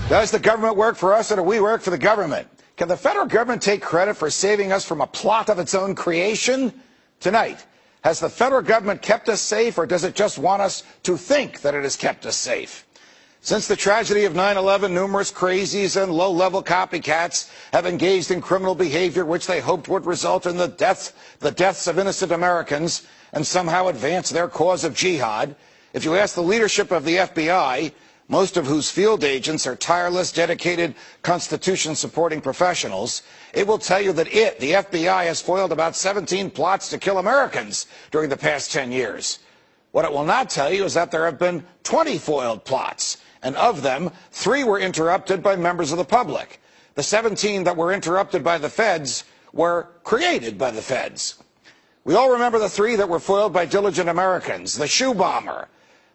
Does the government work for us or do we work for the government? Can the federal government take credit for saving us from a plot of its own creation? Tonight, has the federal government kept us safe, or does it just want us to think that it has kept us safe? Since the tragedy of 9/11, numerous crazies and low-level copycats have engaged in criminal behavior which they hoped would result in the deaths of innocent Americans and somehow advance their cause of jihad. If you ask the leadership of the FBI, most of whose field agents are tireless, dedicated, Constitution-supporting professionals, it will tell you that the FBI, has foiled about 17 plots to kill Americans during the past 10 years. What it will not tell you is that there have been 20 foiled plots, and of them, 3 were interrupted by members of the public. The 17 that were interrupted by the feds were created by the feds. We all remember the 3 that were foiled by diligent Americans: the shoe bomber,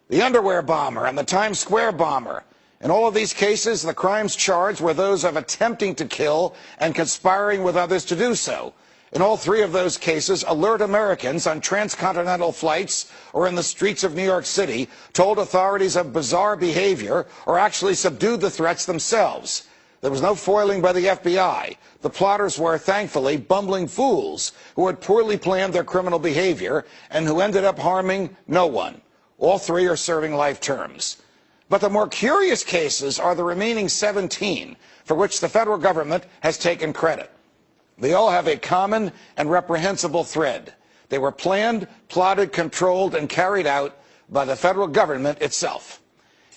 the underwear bomber, and the Times Square bomber. In all of these cases, the crimes charged were those of attempting to kill and conspiring with others to do so. In all 3 of those cases, alert Americans on transcontinental flights or in the streets of New York City told authorities of bizarre behavior or actually subdued the threats themselves. There was no foiling by the FBI. The plotters were, thankfully, bumbling fools who had poorly planned their criminal behavior and who ended up harming no one. All 3 are serving life terms. But the more curious cases are the remaining 17 for which the federal government has taken credit. They all have a common and reprehensible thread. They were planned, plotted, controlled, and carried out by the federal government itself.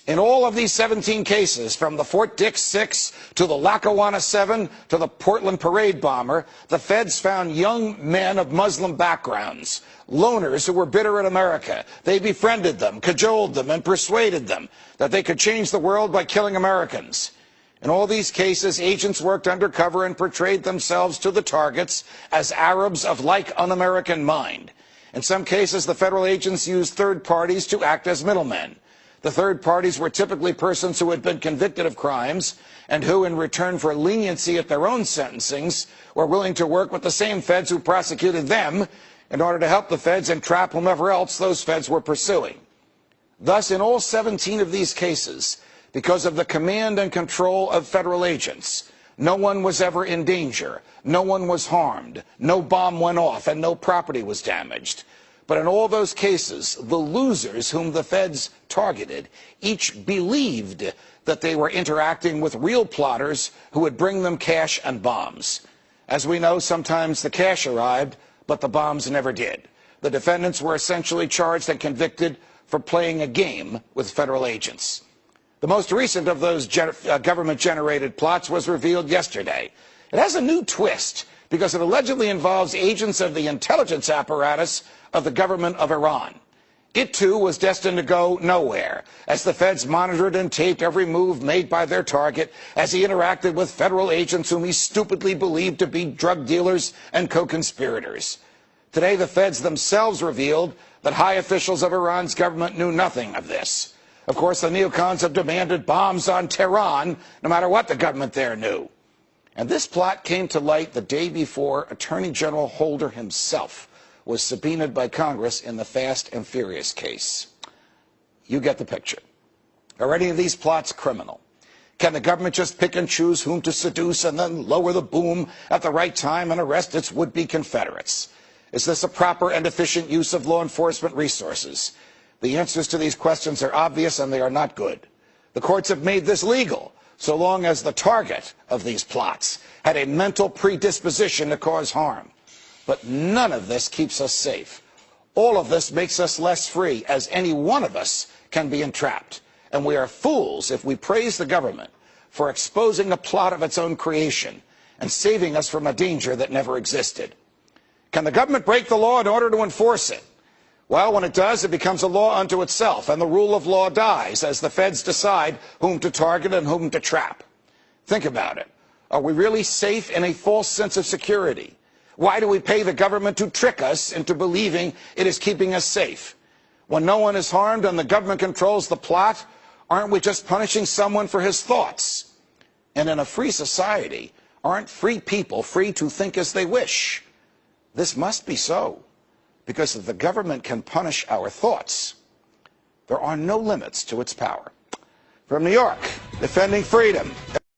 In all of these 17 cases, from the Fort Dix 6 to the Lackawanna 7 to the Portland parade bomber, the feds found young men of Muslim backgrounds, loners who were bitter at America. They befriended them, cajoled them, and persuaded them that they could change the world by killing Americans. In all these cases, agents worked undercover and portrayed themselves to the targets as Arabs of like un-American mind. In some cases, the federal agents used third parties to act as middlemen. The third parties were typically persons who had been convicted of crimes and who, in return for leniency at their own sentencings, were willing to work with the same feds who prosecuted them in order to help the feds entrap whomever else those feds were pursuing. Thus, in all 17 of these cases, because of the command and control of federal agents, no one was ever in danger, no one was harmed, no bomb went off, and no property was damaged. But in all those cases, the losers whom the feds targeted each believed that they were interacting with real plotters who would bring them cash and bombs. As we know, sometimes the cash arrived, but the bombs never did. The defendants were essentially charged and convicted for playing a game with federal agents. The most recent of those government-generated plots was revealed yesterday. It has a new twist because it allegedly involves agents of the intelligence apparatus of the government of Iran. It, too, was destined to go nowhere, as the feds monitored and taped every move made by their target as he interacted with federal agents whom he stupidly believed to be drug dealers and co-conspirators. Today, the feds themselves revealed that high officials of Iran's government knew nothing of this. Of course, the neocons have demanded bombs on Tehran, no matter what the government there knew. And this plot came to light the day before Attorney General Holder himself was subpoenaed by Congress in the Fast and Furious case. You get the picture. Are any of these plots criminal? Can the government just pick and choose whom to seduce and then lower the boom at the right time and arrest its would-be Confederates? Is this a proper and efficient use of law enforcement resources? The answers to these questions are obvious, and they are not good. The courts have made this legal, so long as the target of these plots had a mental predisposition to cause harm. But none of this keeps us safe. All of this makes us less free, as any one of us can be entrapped. And we are fools if we praise the government for exposing a plot of its own creation and saving us from a danger that never existed. Can the government break the law in order to enforce it? Well, when it does, it becomes a law unto itself, and the rule of law dies as the feds decide whom to target and whom to trap. Think about it. Are we really safe in a false sense of security? Why do we pay the government to trick us into believing it is keeping us safe? When no one is harmed and the government controls the plot, aren't we just punishing someone for his thoughts? And in a free society, aren't free people free to think as they wish? This must be so, because if the government can punish our thoughts, there are no limits to its power. From New York, defending freedom.